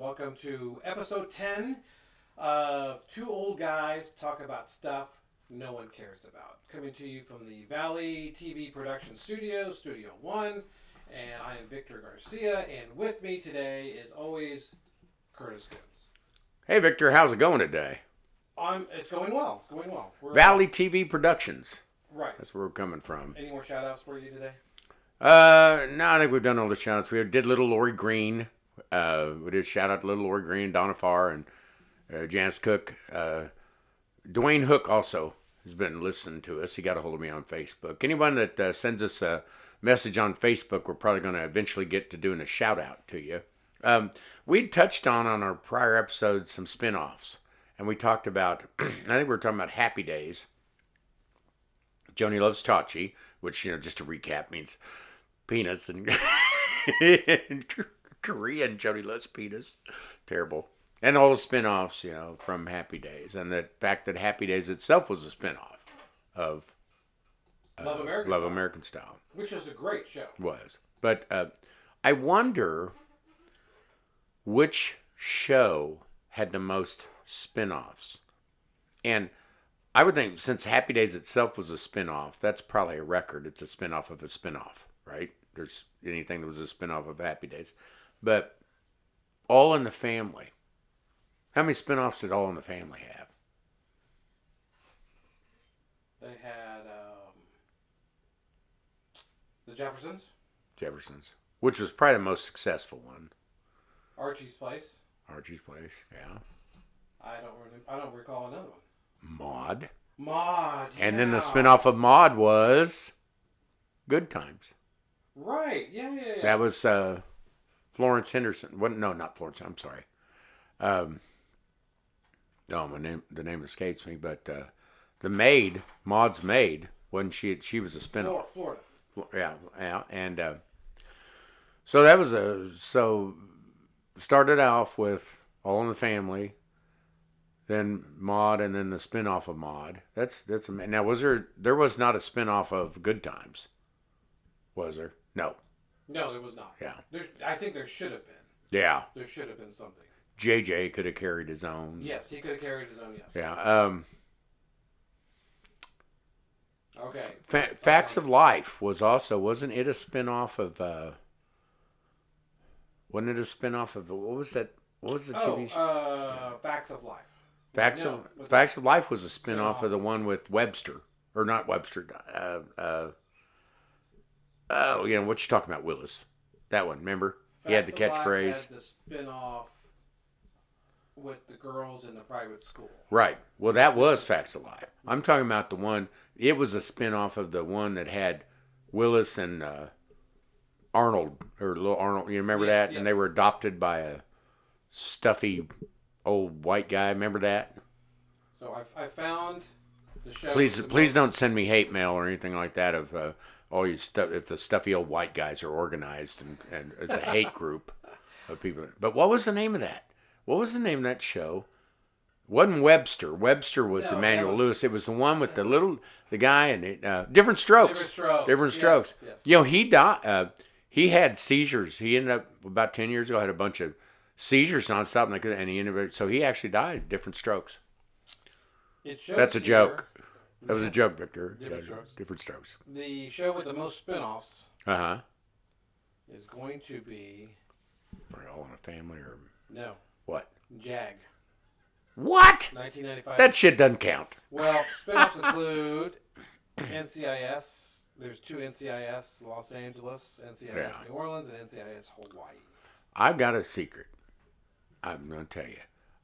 Welcome to episode 10. Two old guys talk about stuff no one cares about. Coming to you from the Valley TV Production Studio, Studio 1. And I am Victor Garcia. And with me today is always Curtis Coons. Hey, Victor, how's it going today? It's going well. It's going well. Valley TV Productions. Right. That's where we're coming from. Any more shout-outs for you today? No, I think we've done all the shout-outs. We did Little Lori Green. We did shout-out to Little Lori Green, Donna Farr, and Janice Cook. Dwayne Hook also has been listening to us. He got a hold of me on Facebook. Anyone that sends us a message on Facebook, we're probably going to eventually get to doing a shout-out to you. We touched on our prior episodes some spin-offs. And we talked about, I think we were talking about Happy Days. Joni Loves Chachi, which, just to recap, means penis. And in Korean, Joni Loves Penis. Terrible. And all the spin-offs, from Happy Days. And the fact that Happy Days itself was a spin-off of Love American Style. Which was a great show. Was. But I wonder which show had the most spin-offs. And I would think since Happy Days itself was a spin-off, that's probably a record. It's a spin-off of a spin-off, right? There's anything that was a spin-off of Happy Days. But All in the Family. How many spin-offs did All in the Family have? They had the Jeffersons. Jeffersons. Which was probably the most successful one. Archie's Place, yeah. I don't recall another one. Maude. Yeah. And then the spinoff of Maude was Good Times. Right. Yeah. That was Florence Henderson. No, not Florence. I'm sorry. The name escapes me. But the maid, Maude's maid, wasn't she? She was a spinoff. Florida. Yeah. And so that was started off with All in the Family. Then Maude, and then the spinoff of Maude. That's now. There was not a spinoff of Good Times, was there? No, there was not. Yeah, I think there should have been. Yeah, there should have been something. JJ could have carried his own. Yes, he could have carried his own. Yes. Yeah. Okay. Facts of Life wasn't it a spinoff of? Wasn't it a spinoff of what was that? What was the TV show? Facts of Life. Facts of Life was a spinoff of the one with Webster, or not Webster. What you talking about, Willis? That one, remember? He had the catchphrase. Had the spinoff with the girls in the private school. Right. Well, that was Facts of Life. I'm talking about the one. It was a spinoff of the one that had Willis and Arnold, or little Arnold. You remember that? Yeah. And they were adopted by a stuffy old white guy. Remember that? So I found the show. Please don't send me hate mail or anything like that of all you stuff. If the stuffy old white guys are organized and it's a hate group of people. But what was the name of that? What was the name of that show? It wasn't Webster. Webster was Emmanuel Lewis. It was the one with the guy and Different Strokes. Different Strokes. Yes. He died. He had seizures. He ended up about 10 years ago had a bunch of seizures nonstop, and he ended. So he actually died. Different Strokes. That's a joke. That was a joke, Victor. Different Strokes. The show with the most spin-offs is going to be All in a Family, or no. What? Jag. What? 1995. That shit doesn't count. Well, spin-offs include NCIS. There's two NCIS Los Angeles, NCIS New Orleans, and NCIS Hawaii. I've got a secret. I'm going to tell you.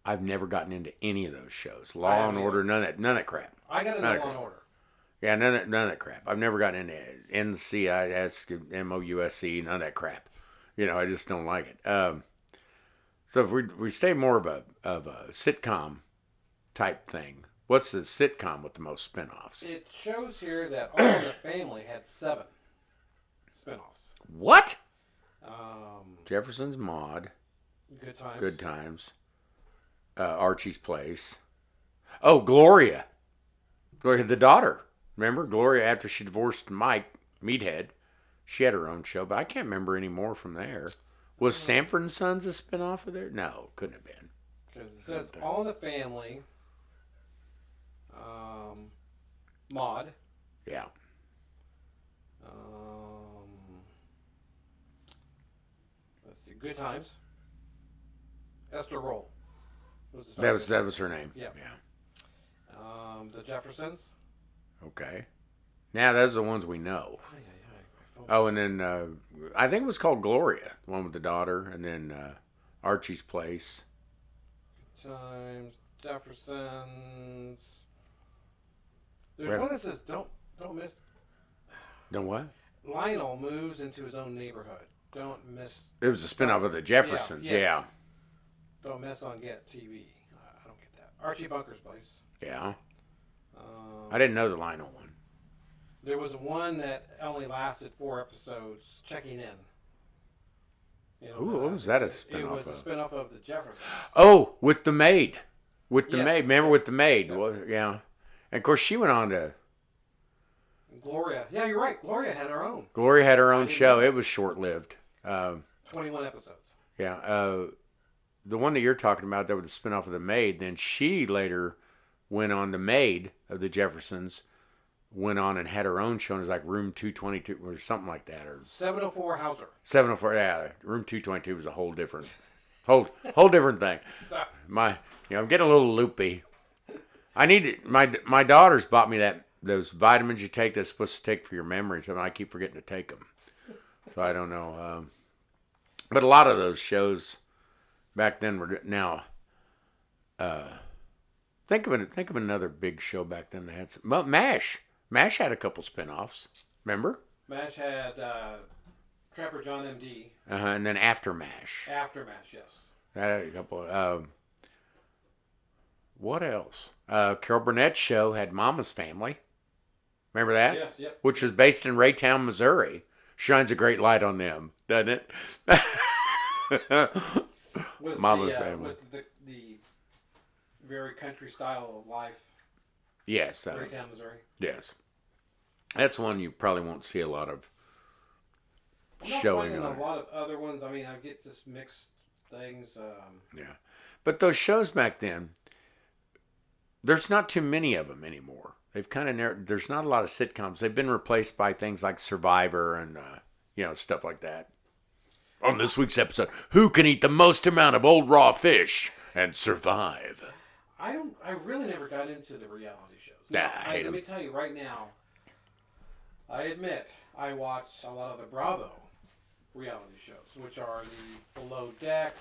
I've never gotten into any of those shows. Law and Order, none of that crap. I got into Law and Order. Yeah, none of that crap. I've never gotten into NCIS, MOUSC, none of that crap. I just don't like it. So if we stay more of a sitcom type thing, what's the sitcom with the most spinoffs? It shows here that All in the Family had 7 spinoffs. What? Jefferson's Maude. Good Times. Archie's Place. Oh, Gloria. Gloria, the daughter. Remember? Gloria, after she divorced Mike, Meathead, she had her own show, but I can't remember any more from there. Was Sanford and Sons a spinoff of there? No, couldn't have been. Because it says All in the Family, Maude. Yeah. Let's see, Good Times. Esther Roll. That was her name. Yeah. The Jeffersons. Okay. Now those are the ones we know. Oh, and then I think it was called Gloria, the one with the daughter, and then Archie's Place. Times, Jeffersons. There's one that says don't miss. Don't what? Lionel moves into his own neighborhood. Don't miss. It was a spinoff of the Jeffersons. Yeah. Don't miss on Get TV. I don't get that. Archie Bunker's Place. Yeah. I didn't know the Lionel one. There was one that only lasted 4 episodes. Checking In. Ooh, what was that a spinoff of? It was a spinoff of the Jeffersons. Oh, with the maid. With the maid. Remember with the maid? Yeah. Well, yeah. And of course, she went on to. Gloria. Yeah, you're right. Gloria had her own. Gloria had her own show. It was short lived. 21 episodes. Yeah. The one that you're talking about, that was the spinoff of the maid. Then she later went on, the maid of the Jeffersons went on and had her own show. It was like Room 222 or something like that, or 704 Hauser. 704. Yeah, Room 222 was a whole different different thing. I'm getting a little loopy. I need my daughters bought me those vitamins you take that's supposed to take for your memories, and I keep forgetting to take them. So I don't know. But a lot of those shows back then were now. Think of another big show back then. They had MASH. MASH had a couple spinoffs. Remember? MASH had Trapper John M.D. And then After MASH. After MASH, yes. That had a couple. What else? Carol Burnett's show had Mama's Family. Remember that? Yes, yep. Which was based in Raytown, Missouri. Shines a great light on them, doesn't it? Mama's Family. Was the very country style of life. Yes. Raytown, Missouri. Yes. That's one you probably won't see a lot of showing on. A lot of other ones. I mean, I get just mixed things. Yeah. But those shows back then, there's not too many of them anymore. They've kind of there's not a lot of sitcoms. They've been replaced by things like Survivor and stuff like that. On this week's episode, who can eat the most amount of old raw fish and survive? I really never got into the reality shows. Nah, I hate them. Let me tell you right now, I admit I watch a lot of the Bravo reality shows, which are the Below Deck,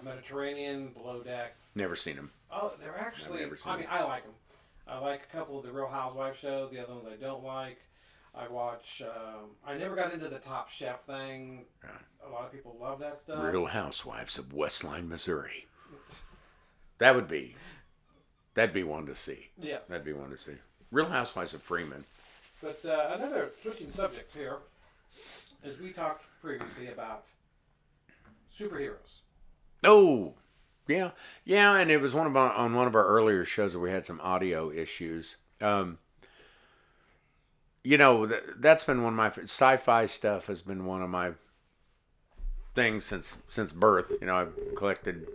Mediterranean, Below Deck. Never seen them. Oh, they're actually, I like them. I like a couple of the Real Housewives shows. The other ones I don't like. I watch, I never got into the Top Chef thing. A lot of people love that stuff. Real Housewives of Westline, Missouri. That'd be one to see. Yes. That'd be one to see. Real Housewives of Freeman. But another switching subject here is we talked previously about superheroes. Oh, yeah. Yeah, and it was on one of our earlier shows that we had some audio issues. That's been one of my sci-fi stuff has been one of my things since birth. I've collected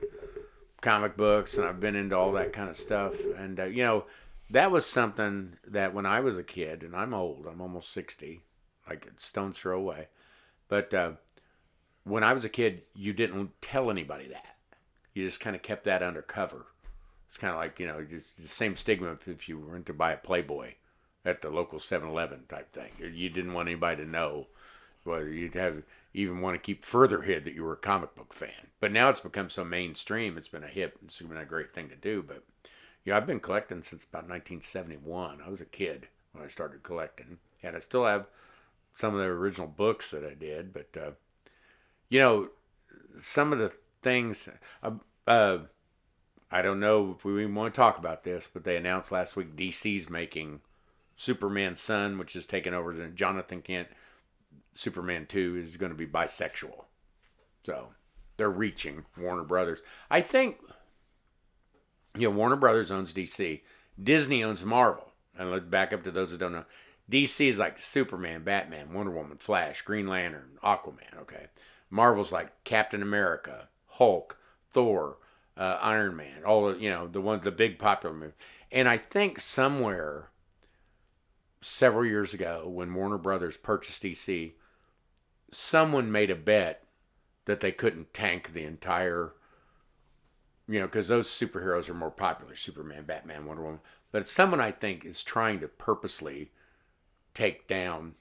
comic books and I've been into all that kind of stuff. And, that was something that when I was a kid, and I'm old, I'm almost 60, like a stone's throw away. But when I was a kid, you didn't tell anybody that. You just kind of kept that under cover. It's kind of like, just the same stigma if you were to buy a Playboy at the local 7-Eleven type thing. You didn't want anybody to know. Well, you'd even want to keep further hid that you were a comic book fan. But now it's become so mainstream, it's been it's been a great thing to do. But, I've been collecting since about 1971. I was a kid when I started collecting. And I still have some of the original books that I did. But, some of the things... I don't know if we even want to talk about this, but they announced last week DC's making Superman's son, which is taken over as Jonathan Kent. Superman 2 is going to be bisexual. So they're reaching Warner Brothers. I think, Warner Brothers owns DC. Disney owns Marvel. And let's back up to those that don't know. DC is like Superman, Batman, Wonder Woman, Flash, Green Lantern, Aquaman, okay? Marvel's like Captain America, Hulk, Thor, Iron Man, all the big popular movies. And I think somewhere several years ago when Warner Brothers purchased DC, someone made a bet that they couldn't tank the entire, because those superheroes are more popular, Superman, Batman, Wonder Woman. But someone, I think, is trying to purposely take down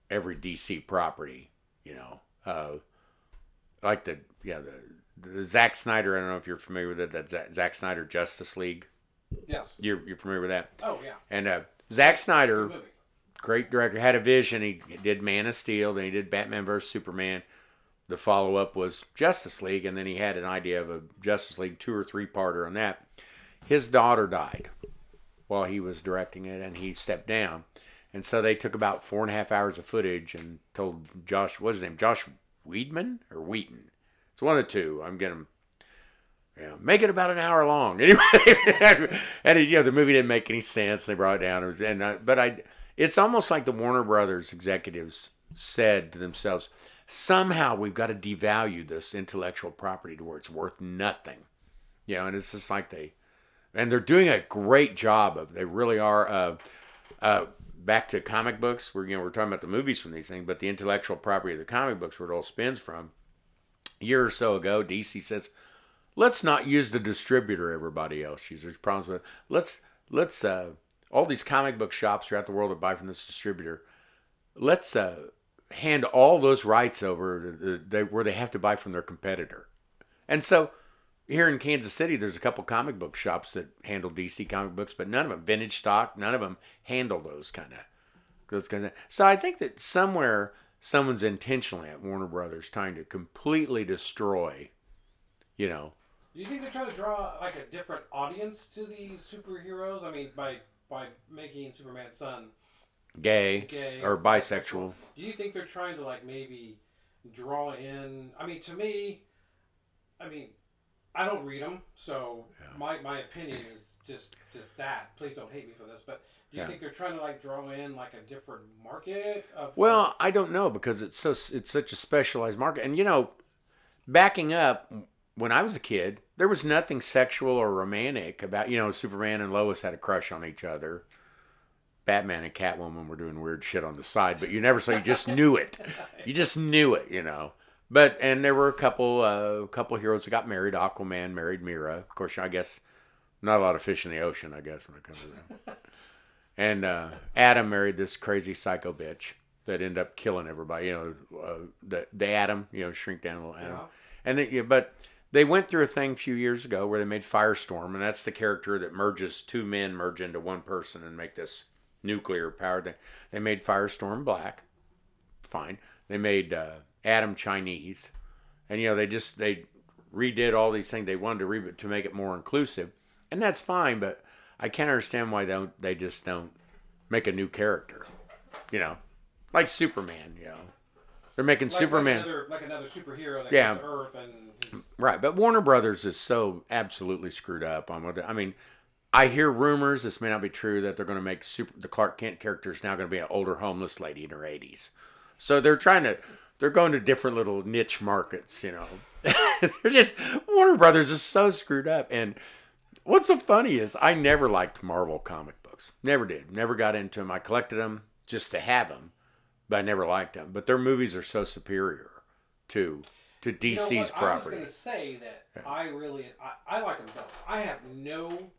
every DC property, like the Zack Snyder. I don't know if you're familiar with it. That Zack Snyder Justice League. Yes. You're familiar with that? Oh yeah. And Zack Snyder, great director, had a vision. He did Man of Steel, then he did Batman vs Superman. The follow-up was Justice League, and then he had an idea of a Justice League 2 or 3-parter on that. His daughter died while he was directing it, and he stepped down. And so they took about 4.5 hours of footage and told Josh, what's his name, Josh Whedon or Wheaton? It's one of the two. I'm getting make it about an hour long. Anyway, and the movie didn't make any sense. They brought it down. It's almost like the Warner Brothers executives said to themselves, somehow we've got to devalue this intellectual property to where it's worth nothing. And it's just like they're doing a great job they really are. Back to comic books, we're talking about the movies from these things, but the intellectual property of the comic books, where it all spins from. A year or so ago, DC says, let's not use the distributor everybody else uses. There's problems with it. Let's all these comic book shops throughout the world that buy from this distributor, let's hand all those rights over where they have to buy from their competitor. And so here in Kansas City, there's a couple comic book shops that handle DC comic books, but none of them, vintage stock, none of them handle those kind of. So I think that somewhere someone's intentionally at Warner Brothers trying to completely destroy, Do you think they're trying to draw like a different audience to these superheroes? I mean, by making Superman's son gay or bisexual. Do you think they're trying to like maybe draw in? I mean, to me, I don't read them, so my opinion is just that. Please don't hate me for this, but do you think they're trying to like draw in like a different market? I don't know, because it's such a specialized market, and backing up. When I was a kid, there was nothing sexual or romantic about, Superman and Lois had a crush on each other. Batman and Catwoman were doing weird shit on the side, but you just knew it. You just knew it, But, and there were a couple heroes that got married. Aquaman married Mira. Of course, I guess, not a lot of fish in the ocean, I guess, when it comes to that. And Adam married this crazy psycho bitch that ended up killing everybody. The Atom, shrink down a little Atom. Yeah. And but they went through a thing a few years ago where they made Firestorm, and that's the character that two men merge into one person and make this nuclear power thing. They made Firestorm black. Fine. They made Atom Chinese. And, they redid all these things. They wanted to make it more inclusive. And that's fine, but I can't understand why they just don't make a new character. Like Superman, They're making Superman like another superhero that comes to Earth and right. But Warner Brothers is so absolutely screwed up on what. I mean, I hear rumors. This may not be true, that they're going to make the Clark Kent character is now going to be an older homeless lady in her 80s. So they're going to different little niche markets. They're just Warner Brothers is so screwed up. And what's so funny is I never liked Marvel comic books. Never did. Never got into them. I collected them just to have them. But I never liked them. But their movies are so superior to DC's property. I was going to say that I like them both. I have no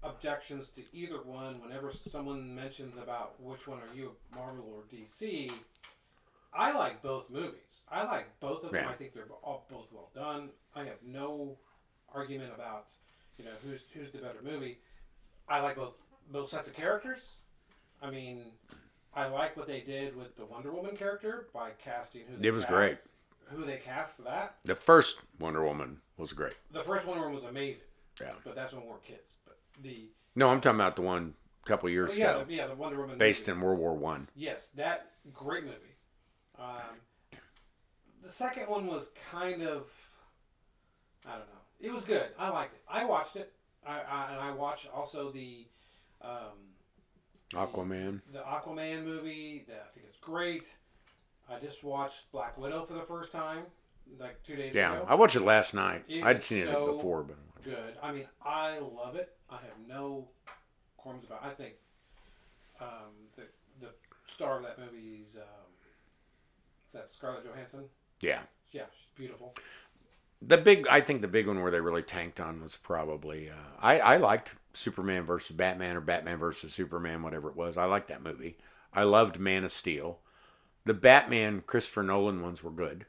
objections to either one. Whenever someone mentions about which one are you, Marvel or DC, I like both movies. I like both of them. Yeah. I think they're both well done. I have no argument about who's the better movie. I like both sets of characters. I mean, I like what they did with the Wonder Woman character by casting great. Who they cast for that. The first Wonder Woman was great. The first Wonder Woman was amazing. Yeah. But that's when we were kids. But No, I'm talking about the one a couple years ago. The Wonder Woman based movie. in World War One. Yes, that great movie. The second one was kind of, I don't know. It was good. I liked it. I watched it. I watched also the Aquaman. The Aquaman movie. I think it's great. I just watched Black Widow for the first time. like 2 days Yeah, ago. I watched it last night. It I'd is seen it so before, but good. I mean, I love it. I have no qualms about it. I think the star of that movie is that Scarlett Johansson. yeah. Yeah, she's beautiful. I think the big one where they really tanked on was probably, I liked Superman versus Batman or Batman versus Superman, whatever it was. I liked that movie. I loved Man of Steel. The Batman Christopher Nolan ones were good.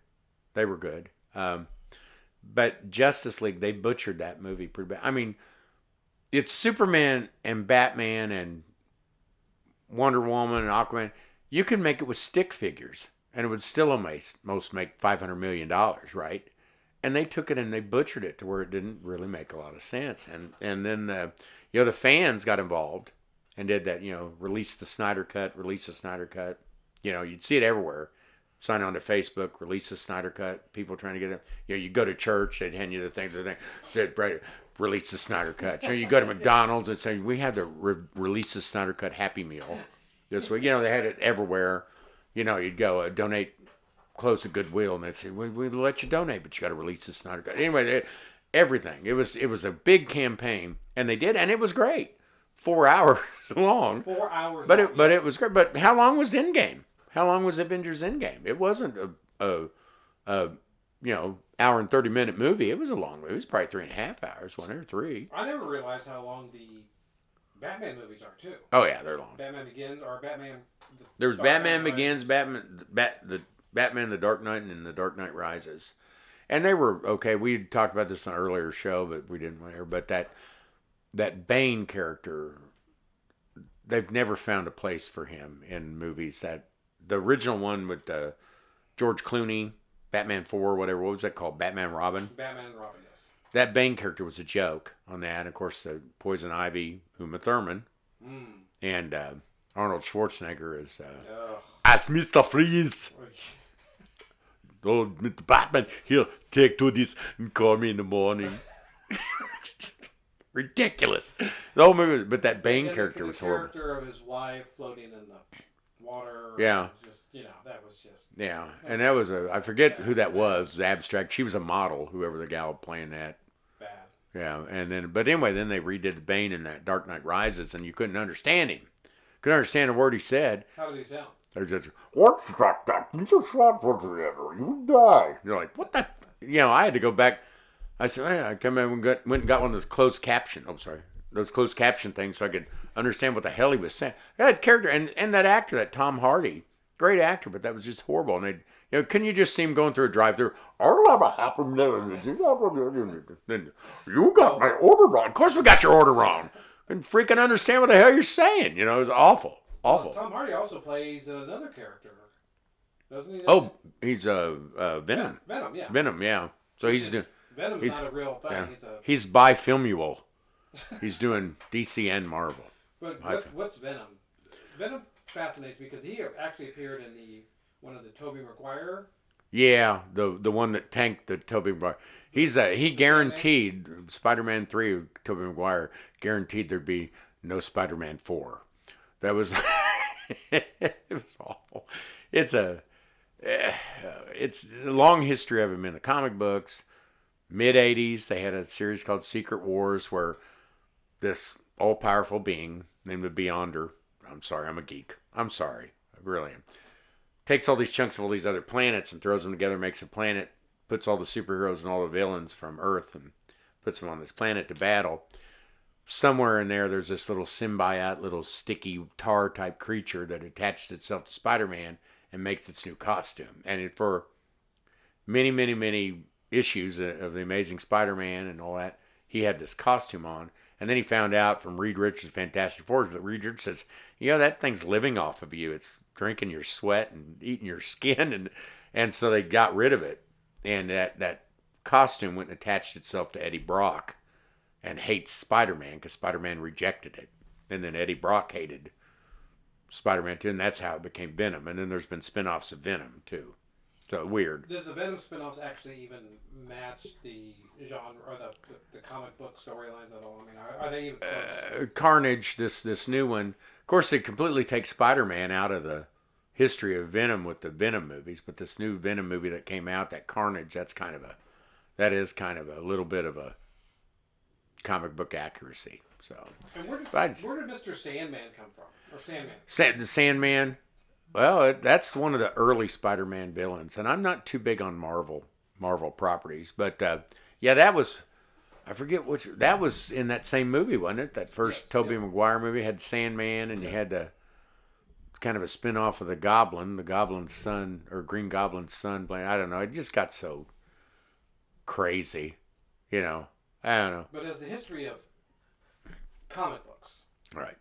They were good. But Justice League, they butchered that movie pretty bad. I mean, it's Superman and Batman and Wonder Woman and Aquaman. You could make it with stick figures, and it would still most make $500 million, right? And they took it and they butchered it to where it didn't really make a lot of sense. And then the fans got involved and did that, release the Snyder cut, release the Snyder cut. You'd see it everywhere. Sign on to Facebook, release the Snyder cut. People trying to get it. You go to church, they'd hand you the thing, they'd release the Snyder cut. You go to McDonald's and say, we had the release the Snyder cut Happy Meal this week. They had it everywhere. You'd go donate close to Goodwill, and they'd say, we'll let you donate, but you got to release the Snyder cut. Anyway, everything. It was a big campaign, and they did, and it was great. 4 hours long. 4 hours. But it was great. But how long was Endgame? How long was Avengers Endgame? It wasn't a hour and 30-minute movie. It was a long movie. It was probably 3.5 hours, 1 or 3. I never realized how long the Batman movies are too. Oh yeah, they're long. Batman Begins or Batman. There was Batman Begins, Batman the Dark Knight, and then the Dark Knight Rises, and they were okay. We talked about this on an earlier show, but we didn't hear. But that Bane character, they've never found a place for him in movies. That the original one with George Clooney, Batman 4, whatever, what was that called? Batman Robin? Batman Robin, yes. That Bane character was a joke on that. Of course, the Poison Ivy, Uma Thurman, and Arnold Schwarzenegger is as Mr. Freeze. Oh, Mr. Batman, here, take to this and call me in the morning. Ridiculous. The whole movie, but that Bane character was horrible. The character of his wife floating in the water. Yeah. Just, that was just. Yeah, and that was I forget who that was, abstract. She was a model, whoever the gal playing that. Bad. Yeah, but anyway, then they redid Bane in that Dark Knight Rises, and you couldn't understand him. Couldn't understand a word he said. How did he sound? There's just, what's that? You just shot whatsoever. You die. You're like, what the? I had to go back. I said, I come in and went and got one of those closed caption. Oh, sorry. Those closed caption things so I could understand what the hell he was saying. That character, and that actor, that Tom Hardy, great actor, but that was just horrible. And couldn't you just see him going through a drive-through? You got my order wrong. Of course we got your order wrong. And freaking understand what the hell you're saying. It was awful. Awful. Well, Tom Hardy also plays another character, doesn't he? Oh, he's Venom. Venom, yeah. Venom, yeah. So he's doing. Venom's not a real thing. Yeah. It's he's bifilmual. He's doing DC and Marvel. But what's Venom? Venom fascinates me because he actually appeared in one of the Tobey Maguire. Yeah, the one that tanked the Tobey Maguire. He guaranteed Spider-Man 3, Tobey Maguire, guaranteed there'd be no Spider-Man 4. That was it was awful. It's a long history of him in the comic books. Mid-'80s, they had a series called Secret Wars where this all-powerful being named the Beyonder, I'm sorry, I'm a geek. I'm sorry, I really am. Takes all these chunks of all these other planets and throws them together, makes a planet, puts all the superheroes and all the villains from Earth and puts them on this planet to battle. Somewhere in there, there's this little symbiote, little sticky tar-type creature that attaches itself to Spider-Man and makes its new costume. And for many, many, many issues of The Amazing Spider-Man and all that, he had this costume on. And then he found out from Reed Richards' Fantastic Four that Reed Richards says, that thing's living off of you. It's drinking your sweat and eating your skin. And so they got rid of it. And that costume went and attached itself to Eddie Brock and hates Spider-Man because Spider-Man rejected it. And then Eddie Brock hated Spider-Man too. And that's how it became Venom. And then there's been spin-offs of Venom too. So weird. Does the Venom spin-offs actually even match the genre or the comic book storylines at all? I mean, are they even close? Carnage, this new one. Of course, they completely take Spider-Man out of history of Venom with the Venom movies, but this new Venom movie that came out, that Carnage, that is kind of a little bit of a comic book accuracy. So, and where did Mr. Sandman come from? Or Sandman? The Sandman. Well, that's one of the early Spider-Man villains, and I'm not too big on Marvel properties, but yeah, that was. I forget which. That was in that same movie, wasn't it? That first Tobey Maguire movie had Sandman, and you had the kind of a spin-off of the Goblin's son, or Green Goblin's son playing. I don't know. It just got so crazy, I don't know. But as the history of comic books, right?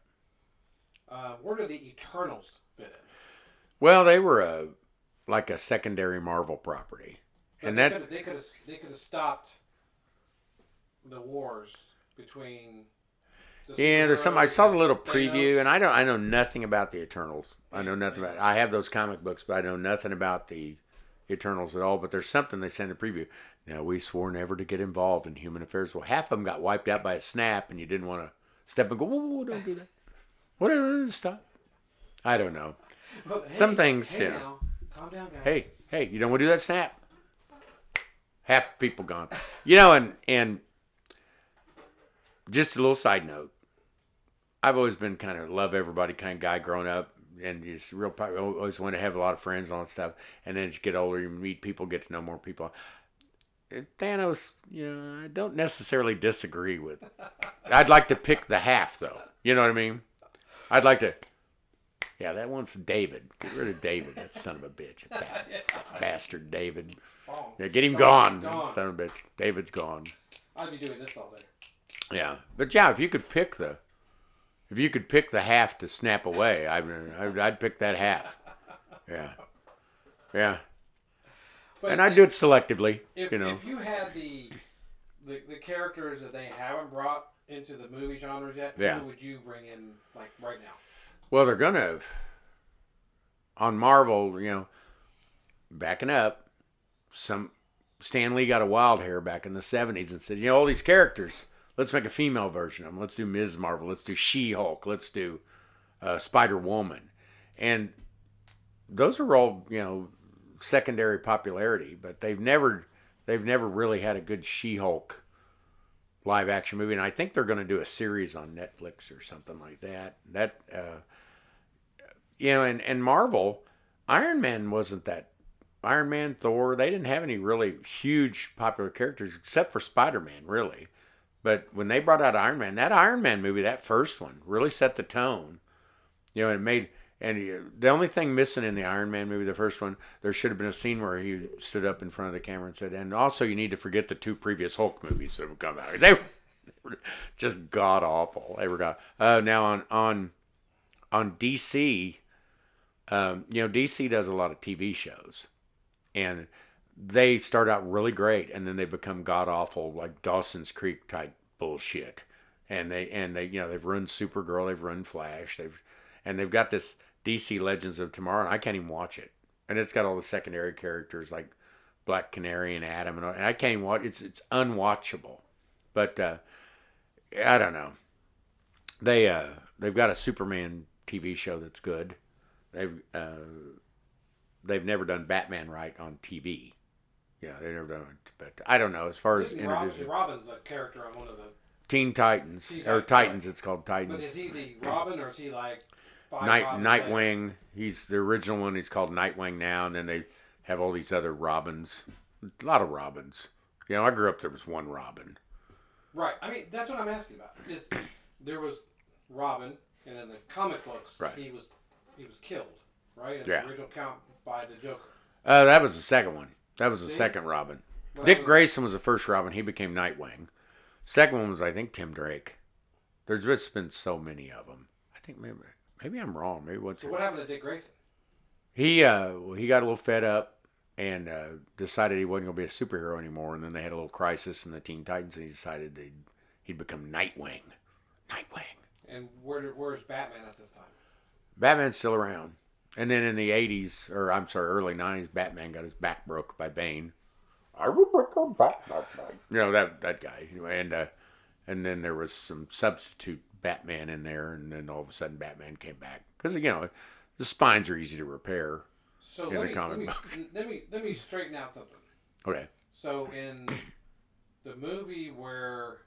Where do the Eternals fit in? Well, they were like a secondary Marvel property, but and they could have stopped the wars between. There's some. I saw the little preview, Thanos. and I know nothing about the Eternals. I know nothing about. I have those comic books, but I know nothing about the Eternals at all. But there's something they sent in the preview. Now, we swore never to get involved in human affairs. Well, half of them got wiped out by a snap, and you didn't want to step and go, whoa, don't do that. Whatever, stop. I don't know. Well, Some things, now, calm down, guys. Hey, you don't want to do that snap? Half the people gone. And just a little side note. I've always been kind of love everybody kind of guy growing up, and just always want to have a lot of friends and all that stuff. And then as you get older, you meet people, get to know more people. Thanos, I don't necessarily disagree with. I'd like to pick the half, though. You know what I mean? I'd like to. Yeah, that one's David. Get rid of David, that son of a bitch. That bastard David. Yeah, get him gone. Son of a bitch. David's gone. I'd be doing this all day. Yeah, but yeah, if you could pick the half to snap away, I'd pick that half. Yeah. But and I'd do it selectively. If you had the characters that they haven't brought into the movie genres yet, who would you bring in like right now? Well, they're gonna on Marvel, backing up. Some Stan Lee got a wild hair back in the 70s and said, all these characters. Let's make a female version of them. Let's do Ms. Marvel. Let's do She-Hulk. Let's do Spider-Woman. And those are all, secondary popularity, but they've never really had a good She-Hulk live action movie. And I think they're going to do a series on Netflix or something like that. And Marvel, Iron Man wasn't that. Iron Man, Thor, they didn't have any really huge popular characters except for Spider-Man, really. But when they brought out Iron Man, that Iron Man movie, that first one, really set the tone. The only thing missing in the Iron Man movie, the first one, there should have been a scene where he stood up in front of the camera and said, and also you need to forget the 2 previous Hulk movies that have come out. They were just god awful. They were now on DC, DC does a lot of TV shows, and they start out really great, and then they become god awful, like Dawson's Creek type bullshit. And they've run Supergirl, they've run Flash, they've got this DC Legends of Tomorrow, and I can't even watch it. And it's got all the secondary characters like Black Canary and Atom, and I can't even watch. It's unwatchable. But I don't know. They've got a Superman TV show that's good. They've never done Batman right on TV. They never done it. But I don't know. As far as introducing Robin's a character on one of the Teen Titans or Titans, it's called Titans. But is he the Robin or is he like Nightwing? He's the original one. He's called Nightwing now, and then they have all these other Robins. A lot of Robins. I grew up. There was one Robin. Right. I mean, that's what I'm asking about. There was Robin, and in the comic books, right. he was killed, right? In the original count by the Joker. That was the second one. That was the second Robin. Dick Grayson was the first Robin. He became Nightwing. Second one was, I think, Tim Drake. There's just been so many of them. I think maybe I'm wrong. So what happened to Dick Grayson? He got a little fed up and decided he wasn't going to be a superhero anymore. And then they had a little crisis in the Teen Titans, and he decided he'd become Nightwing. And where's Batman at this time? Batman's still around. And then in the 80s, early 90s, Batman got his back broke by Bane. I will break your back, Batman. That guy. And then there was some substitute Batman in there, and then all of a sudden Batman came back. Because, The spines are easy to repair So in the comic books. let me straighten out something. Okay. So in the movie where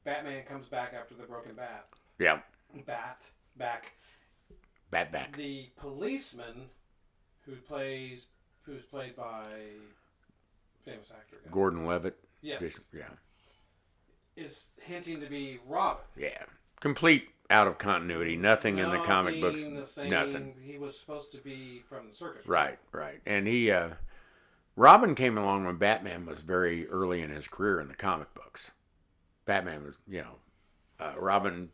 Batman comes back after the broken bat. Yeah. Back. Bat back. The policeman who's played by famous actor again. Gordon Levitt. Yes. Yeah. Is hinting to be Robin. Yeah. Complete out of continuity. Nothing in the comic books. The same, nothing. He was supposed to be from the circus. Right. And he, Robin came along when Batman was very early in his career in the comic books. Batman was, Robin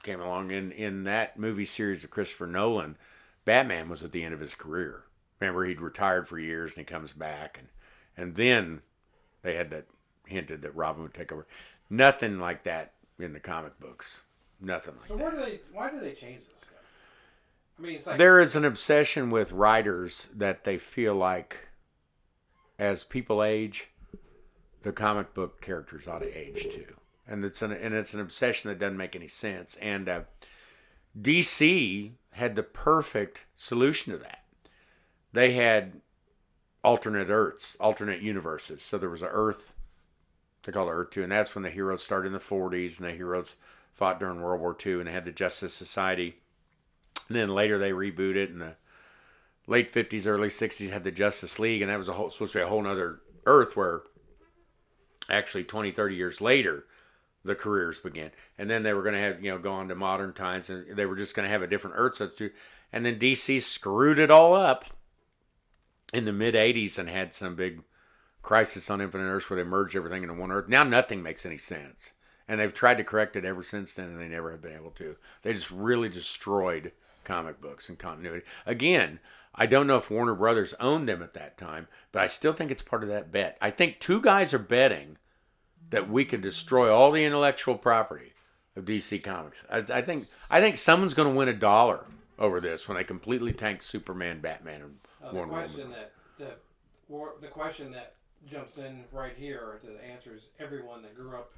came along in that movie series of Christopher Nolan. Batman was at the end of his career. Remember, he'd retired for years and he comes back, and then they had that hinted that Robin would take over. Nothing like that in the comic books. Nothing like that. So why do they change this stuff? I mean, it's like there is an obsession with writers that they feel like as people age, the comic book characters ought to age too. And it's an obsession that doesn't make any sense. And DC had the perfect solution to that. They had alternate Earths, alternate universes. So there was an Earth, they call it Earth 2, and that's when the heroes started in the 40s, and the heroes fought during World War II, and they had the Justice Society. And then later they rebooted in the late 50s, early 60s, had the Justice League, and that was supposed to be a whole other Earth where actually 20, 30 years later, the careers began. And then they were going to have, go on to modern times, and they were just going to have a different Earth substitute. And then DC screwed it all up in the mid-'80s and had some big Crisis on Infinite Earths where they merged everything into one Earth. Now nothing makes any sense. And they've tried to correct it ever since then, and they never have been able to. They just really destroyed comic books and continuity. Again, I don't know if Warner Brothers owned them at that time, but I still think it's part of that bet. I think two guys are betting that we could destroy all the intellectual property of DC Comics. I think someone's going to win $1 over this when they completely tank Superman, Batman, and Wonder Woman. The question that jumps in right here to the answer is everyone that grew up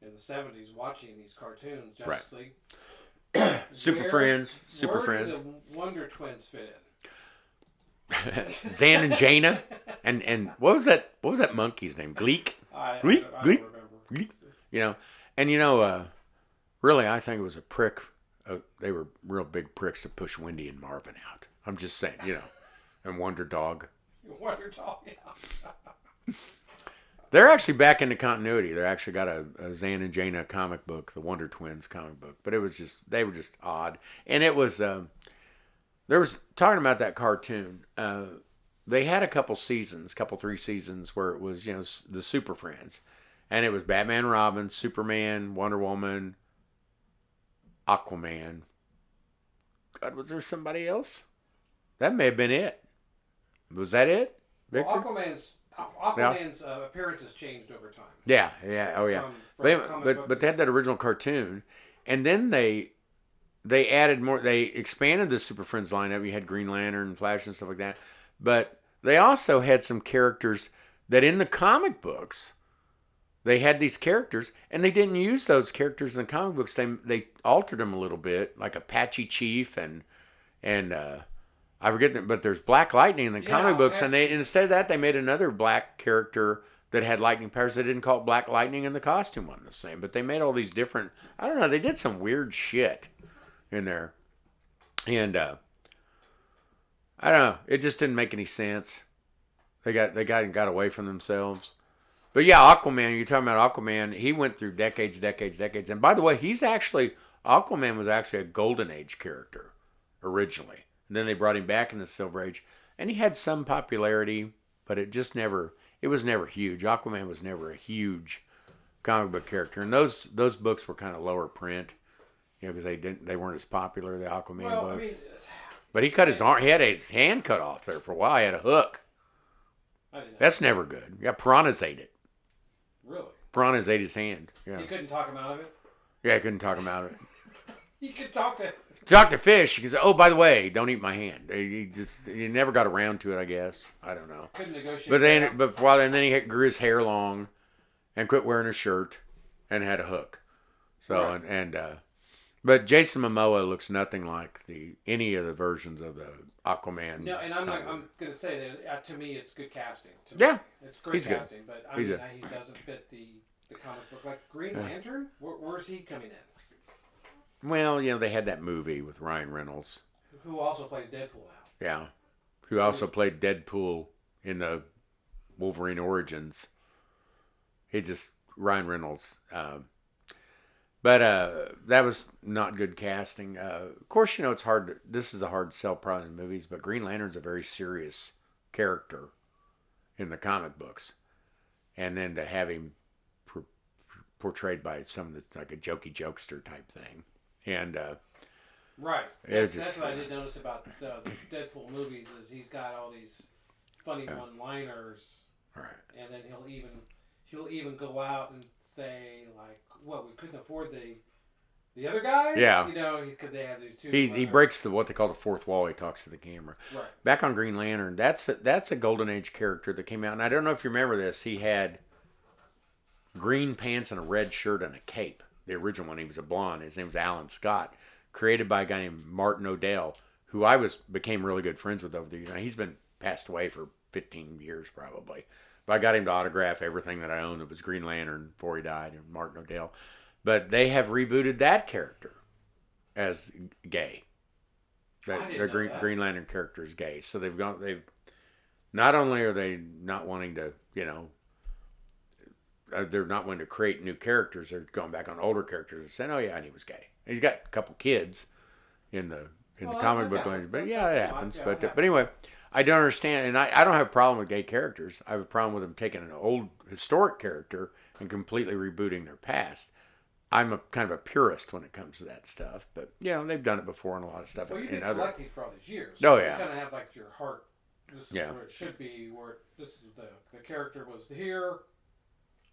in the 70s watching these cartoons, Justice League. Super Friends. Where do the Wonder Twins fit in? Zan and Jaina, and what was that monkey's name? Gleek. Gleek. Really, I think it was a prick. They were real big pricks to push Wendy and Marvin out. I'm just saying, and Wonder Dog. Wonder Dog, yeah. They're actually back into continuity. They actually got a Zan and Jaina comic book, the Wonder Twins comic book. But they were just odd. And it was, there was, talking about that cartoon, they had a couple 3 seasons where it was, the Super Friends. And it was Batman, Robin, Superman, Wonder Woman, Aquaman. God, was there somebody else? That may have been it. Was that it, Victor? Well, Aquaman's appearance has changed over time. Yeah, oh yeah. But they had that original cartoon, and then they added more. They expanded the Super Friends lineup. You had Green Lantern, Flash, and stuff like that. But they also had some characters that in the comic books, they had these characters, and they didn't use those characters in the comic books. They altered them a little bit, like Apache Chief and I forget that, but there's Black Lightning in the comic books, and instead of that, they made another black character that had lightning powers. They didn't call it Black Lightning, and the costume wasn't the same. But they made all these different. I don't know. They did some weird shit in there, and I don't know. It just didn't make any sense. They got away from themselves. But yeah, Aquaman. You're talking about Aquaman. He went through decades. And by the way, Aquaman was actually a Golden Age character originally. And then they brought him back in the Silver Age, and he had some popularity, but it was never huge. Aquaman was never a huge comic book character, and those books were kind of lower print, because they weren't as popular, the Aquaman books. I mean, but he cut his arm. He had his hand cut off there for a while. He had a hook. That's never good. Yeah, piranhas ate it. Really? Piranhas ate his hand. Yeah. You couldn't talk him out of it? Yeah, I couldn't talk him out of it. You could talk to fish. He said, "Oh, by the way, don't eat my hand." He never got around to it, I guess. I don't know. Couldn't negotiate. And then he grew his hair long, and quit wearing a shirt, and had a hook. So right. But Jason Momoa looks nothing like any of the versions of the Aquaman. No, and I'm going to say that to me it's good casting. Yeah, it's great he's casting. Good. But he doesn't fit the comic book. Like Green Lantern, where's he coming in? Well, they had that movie with Ryan Reynolds, who also plays Deadpool now. Yeah, who also played Deadpool in the Wolverine Origins. Ryan Reynolds. But that was not good casting. Of course, it's hard. This is a hard sell probably in movies, but Green Lantern's a very serious character in the comic books. And then to have him portrayed by like a jokester type thing. And right. That's what I did notice about the Deadpool movies is he's got all these funny one-liners. Right. And then he'll even go out and say like, "What, we couldn't afford the other guys?" Yeah. Because they have these two. He breaks what they call the fourth wall. He talks to the camera. Right. Back on Green Lantern, that's a Golden Age character that came out, and I don't know if you remember this. He had green pants and a red shirt and a cape. The original one, he was a blonde. His name was Alan Scott, created by a guy named Martin O'Dell, who I became really good friends with over the years. He's been passed away for 15 years probably. But I got him to autograph everything that I owned. It was Green Lantern before he died, and Martin O'Dell. But they have rebooted that character as gay. The Green Lantern character is gay. So they've not only are they not wanting to, they're not wanting to create new characters. They're going back on older characters and saying, "Oh yeah, and he was gay." He's got a couple kids in the comic book language, but yeah, it happens. But anyway, I don't understand, and I don't have a problem with gay characters. I have a problem with them taking an old historic character and completely rebooting their past. I'm a kind of a purist when it comes to that stuff, but they've done it before in a lot of stuff. Well, you've been collecting for all these years. So you kind of have like your heart. This is where it should be. Where this is the character was here.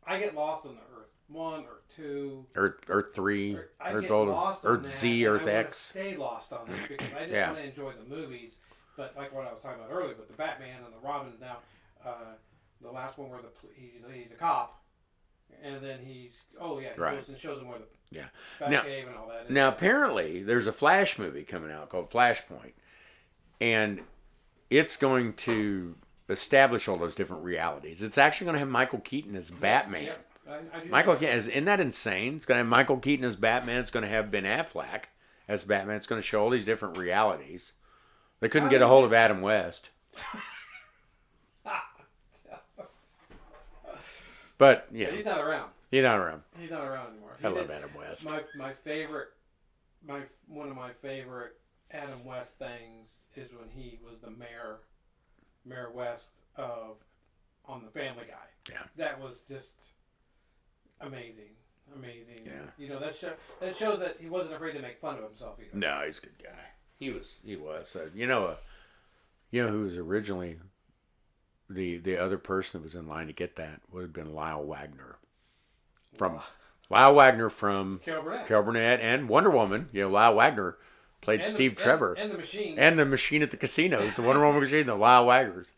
I get lost on the Earth 1 or 2. Earth 3. Earth Z, Earth X. Stay lost on that because I just want to enjoy the movies. But like what I was talking about earlier with the Batman and the Robin now, the last one where he's a cop, and then he goes and shows him where the Batcave and all that is. Now apparently there's a Flash movie coming out called Flashpoint, and it's going to establish all those different realities. It's actually going to have Michael Keaton as Batman. Yeah, Michael Keaton, isn't that insane? It's going to have Michael Keaton as Batman. It's going to have Ben Affleck as Batman. It's going to show all these different realities. They couldn't get a hold of Adam West. But he's not around. He's not around. He's not around anymore. I love Adam West. One of my favorite Adam West things is when he was the Mayor West on the Family Guy. Yeah. That was just amazing. Yeah. That shows that he wasn't afraid to make fun of himself either. No, he's a good guy. He was. You know who was originally the other person that was in line to get that would have been Lyle Wagner. Lyle Wagner from Carol Burnett and Wonder Woman. Lyle Wagner played Steve Trevor. And the Machine. And the Machine at the casinos. The Wonder Woman machine, the Lyle Wagners.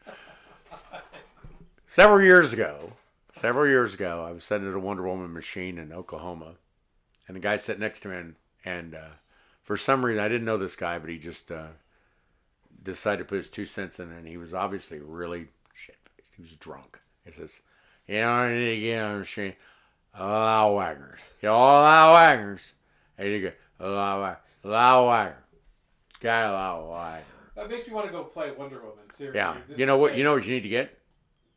Several years ago, I was sitting at a Wonder Woman machine in Oklahoma. And the guy sat next to me, and for some reason, I didn't know this guy, but he just decided to put his 2 cents in, and he was obviously really shit-faced. He was drunk. He says, I need to get on the machine. Lyle Wagners. Lyle Wagners. And you go, Lyle Wagner. Guy Lyle Wagner. That makes me want to go play Wonder Woman. Seriously. Yeah. You know what you need to get?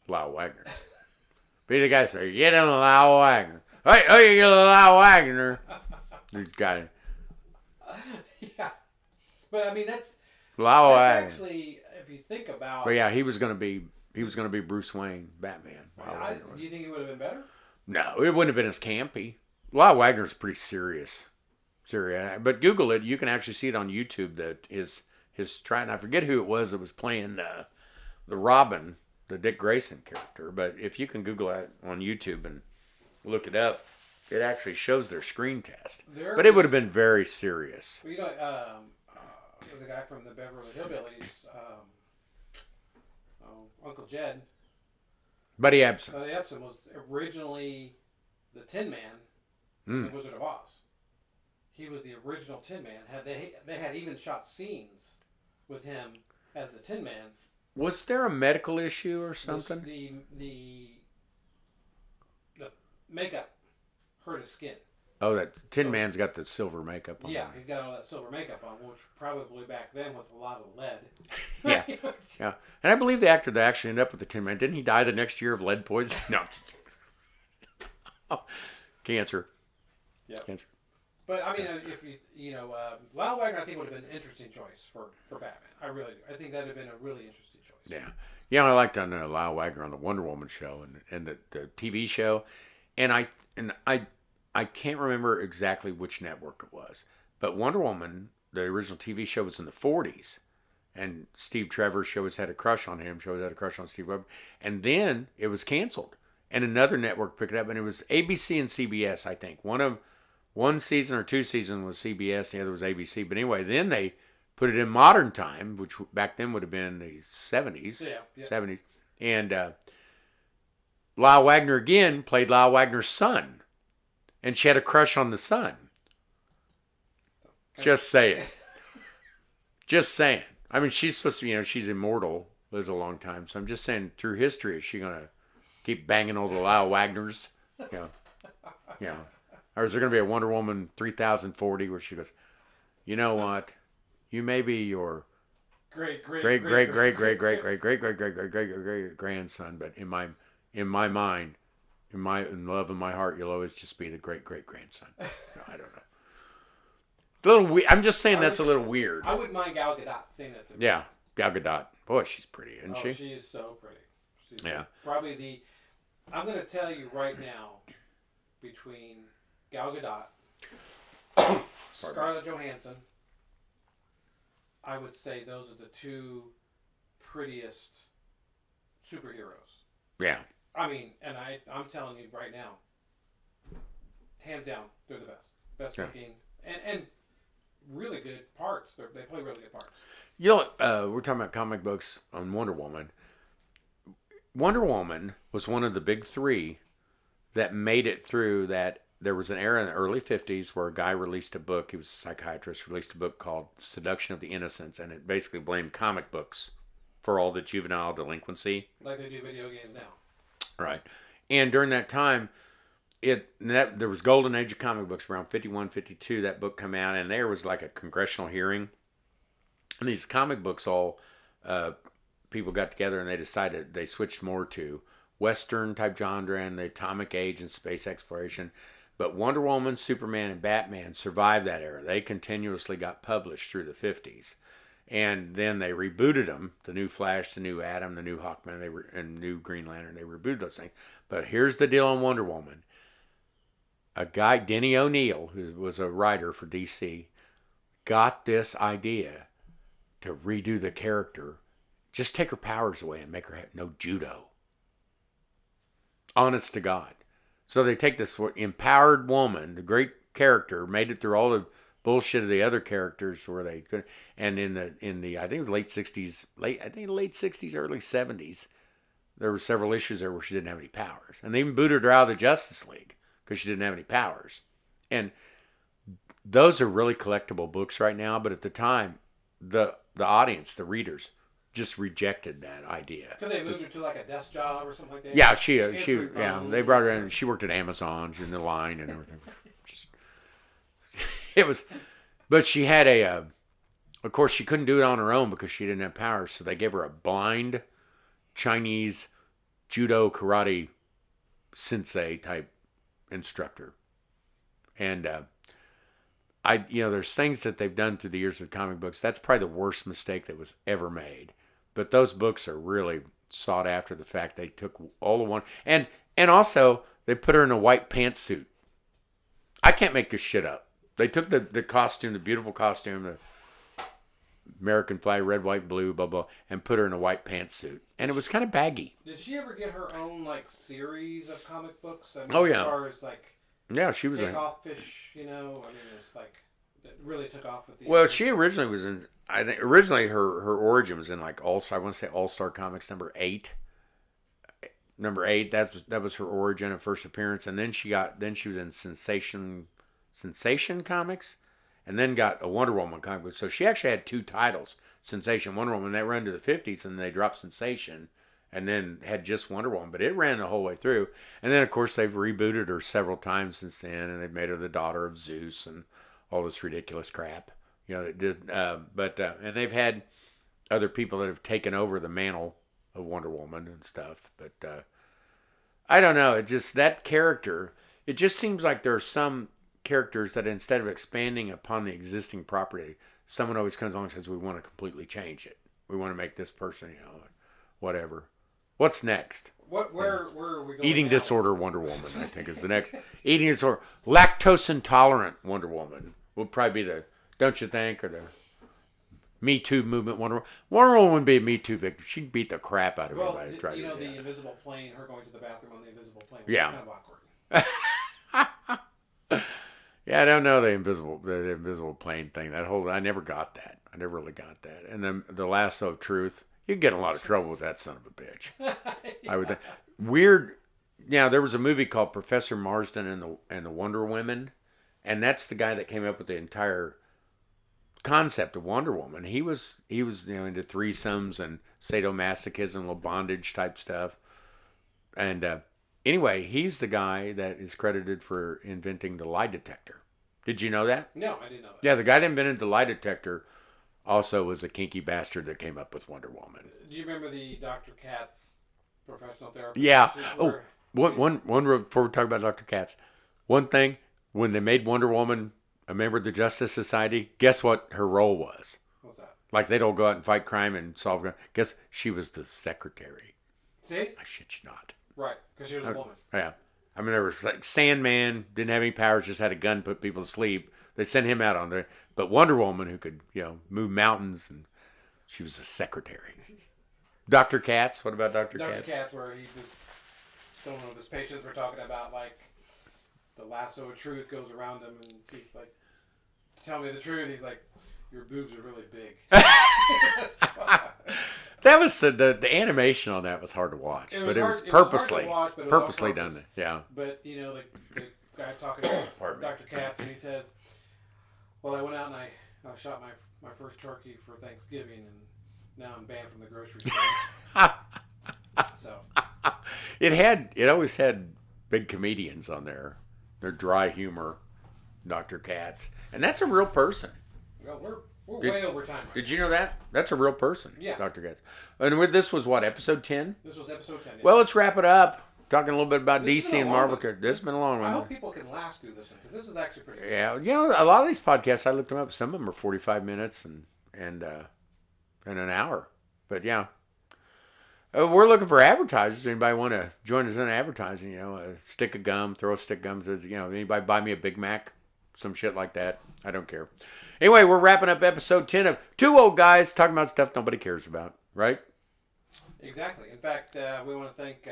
Lyle Wagner. Be the guy that say, get him a Lyle Wagner. Hey, you get a Lyle Wagner. These guys. Yeah. But I mean that's Lyle Wagner. Actually, if you think about. But yeah, he was gonna be Bruce Wayne, Batman. Do you think he would have been better? No, it wouldn't have been as campy. Lyle Wagner's pretty serious. But Google it. You can actually see it on YouTube. That his trying. I forget who it was that was playing the Robin, the Dick Grayson character. But if you can Google it on YouTube and look it up, it actually shows their screen test. But it would have been very serious. Well, the guy from the Beverly Hillbillies, Uncle Jed. Buddy Ebsen. Buddy Ebsen was originally the Tin Man in Wizard of Oz. he was the original Tin Man. They had even shot scenes with him as the Tin Man. Was there a medical issue or something? The makeup hurt his skin. Oh, that Tin Man's got the silver makeup on. Yeah, he's got all that silver makeup on, which probably back then was a lot of lead. Yeah, yeah. And I believe the actor that actually ended up with the Tin Man, didn't he die the next year of lead poisoning? No. Cancer. Yeah. Cancer. But I mean, if Lyle Wagner, I think would have been an interesting choice for Batman. I really do. I think that would have been a really interesting choice. Yeah, yeah. I liked on Lyle Wagner on the Wonder Woman show and the TV show, and I can't remember exactly which network it was, but Wonder Woman, the original TV show, was in the 40s, and Steve Trevor always had a crush on him. Always had a crush on Steve Webber, and then it was canceled, and another network picked it up, and it was ABC and CBS. I think one season or two seasons was CBS, the other was ABC. But anyway, then they put it in modern time, which back then would have been the 70s. Yeah. 70s. And Lyle Wagner again played Lyle Wagner's son. And she had a crush on the son. Just saying. Just saying. I mean, she's supposed to, she's immortal, lives a long time. So I'm just saying, through history, is she going to keep banging all the Lyle Wagners? Yeah. Or is there going to be a Wonder Woman 3040 where she goes, you know what? You may be your great grandson, but in my mind, in love of my heart, you'll always just be the great grandson. No, I don't know. A little weird. I'm just saying that's a little weird. I wouldn't mind Gal Gadot saying that to me. Yeah, Gal Gadot. Boy, she's pretty, isn't she? She is so pretty. She's yeah. Probably I'm going to tell you right now, between Gal Gadot, Scarlett Johansson, I would say those are the two prettiest superheroes. Yeah. I mean, and I'm telling you right now, hands down, they're the best. Best looking. And really good parts. They play really good parts. We're talking about comic books on Wonder Woman. Wonder Woman was one of the big three that made it through that. There was an era in the early 50s where a guy released a book. He was a psychiatrist, released a book called Seduction of the Innocents, and it basically blamed comic books for all the juvenile delinquency. Like they do video games now. Right. And during that time, there was golden age of comic books around 51, 52. That book came out, and there was like a congressional hearing. And these comic books people got together and they decided they switched more to Western type genre and the atomic age and space exploration. But Wonder Woman, Superman, and Batman survived that era. They continuously got published through the 50s. And then they rebooted them. The new Flash, the new Atom, the new Hawkman, and new Green Lantern. They rebooted those things. But here's the deal on Wonder Woman. A guy, Denny O'Neil, who was a writer for DC, got this idea to redo the character. Just take her powers away and make her have no judo. Honest to God. So they take this empowered woman, the great character, made it through all the bullshit of the other characters where they could, and in the I think it was late 60s, early 70s, there were several issues there where she didn't have any powers, and they even booted her out of the Justice League because she didn't have any powers. And those are really collectible books right now, but at the time, the audience, the readers, just rejected that idea. Could they move her to like a desk job or something like that? Yeah, they brought her in. She worked at Amazon. She's in the line and everything. It was, but she had of course she couldn't do it on her own because she didn't have powers. So they gave her a blind Chinese judo karate sensei type instructor. And there's things that they've done through the years with comic books. That's probably the worst mistake that was ever made. But those books are really sought after. The fact they took all the one and also they put her in a white pantsuit. I can't make this shit up. They took the costume, the beautiful costume, the American flag, red, white, and blue, blah blah, and put her in a white pantsuit, and it was kind of baggy. Did she ever get her own like series of comic books? I mean, oh yeah. As far as like she was Takeoff Fish, I mean, it's like it really took off with the. Well, she originally was in. I think originally her origin was in like I want to say All Star Comics number 8. Number 8. That was her origin and first appearance, and then she was in Sensation Comics, and then got a Wonder Woman comic book. So she actually had two titles, Sensation, Wonder Woman. That ran to the 50s, and they dropped Sensation, and then had just Wonder Woman. But it ran the whole way through. And then, of course, they've rebooted her several times since then, and they've made her the daughter of Zeus and all this ridiculous crap. It did. And they've had other people that have taken over the mantle of Wonder Woman and stuff. But I don't know. It just, that character, it just seems like there are some characters that instead of expanding upon the existing property, someone always comes along and says, we want to completely change it. We want to make this person, whatever. What's next? Where are we going? Eating now? disorder Wonder Woman, I think, is the next. Eating disorder. Lactose intolerant Wonder Woman will probably be the, don't you think, or the Me Too movement Wonder Woman. Wonder Woman would be a Me Too victim. She'd beat the crap out of everybody. The invisible plane, her going to the bathroom on the invisible plane. Yeah. Kind of awkward. Yeah, I don't know the invisible plane thing. I never got that. I never really got that. And then the lasso of truth. You get in a lot of trouble with that son of a bitch. Yeah. I would think. Weird. Now there was a movie called Professor Marsden and the Wonder Women, and that's the guy that came up with the entire concept of Wonder Woman. He was into threesomes and sadomasochism, little bondage type stuff. And anyway, he's the guy that is credited for inventing the lie detector. Did you know that? No, I didn't know that. Yeah, the guy that invented the lie detector also was a kinky bastard that came up with Wonder Woman. Do you remember the Dr. Katz professional therapist? Yeah. One before we talk about Dr. Katz, one thing, when they made Wonder Woman a member of the Justice Society, guess what her role was? What's that? Like they don't go out and fight crime and solve crime. Guess she was the secretary. See? I shit you not. Right, because she was a woman. Yeah. I mean, there was like Sandman, didn't have any powers, just had a gun, put people to sleep. They sent him out on there. But Wonder Woman, who could, move mountains, and she was the secretary. Dr. Katz, what about Dr. Katz? Dr. Katz, where he was, some of his patients were talking about, like, the lasso of truth goes around him, and he's like, tell me the truth. He's like, your boobs are really big. That was the animation on that was hard to watch, but it was purposely done. Yeah. But the guy talking to Dr. Katz, and he says, "Well, I went out and I shot my first turkey for Thanksgiving, and now I'm banned from the grocery store." So it always had big comedians on there. Their dry humor, Dr. Katz, and that's a real person. Well, we're way over time. Right did you know that? That's a real person. Yeah. Dr. Katz. And this was what, episode 10? This was episode 10. Yeah. Well, let's wrap it up. Talking a little bit about DC and Marvel. This has been a long one. I hope people can last through this one, because this is actually pretty good. Yeah. A lot of these podcasts, I looked them up. Some of them are 45 minutes and an hour. But yeah. We're looking for advertisers. Anybody want to join us in advertising? A stick of gum, throw a stick of gum. Anybody buy me a Big Mac? Some shit like that. I don't care. Anyway, we're wrapping up episode 10 of Two Old Guys Talking About Stuff Nobody Cares About, right? Exactly. In fact, we want to thank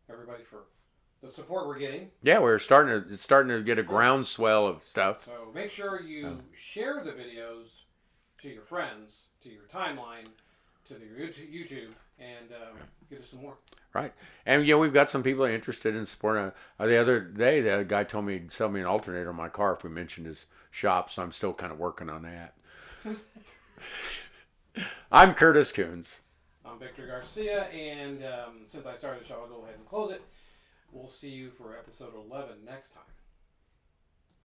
everybody for the support we're getting. Yeah, we're starting to get a groundswell of stuff. So make sure you share the videos to your friends, to your timeline, to your YouTube, and get us some more. Right. And, we've got some people interested in supporting. The other day, the guy told me he'd sell me an alternator in my car if we mentioned his shop, so I'm still kind of working on that. I'm Curtis Coons. I'm Victor Garcia, and since I started the show, I'll go ahead and close it. We'll see you for episode 11 next time.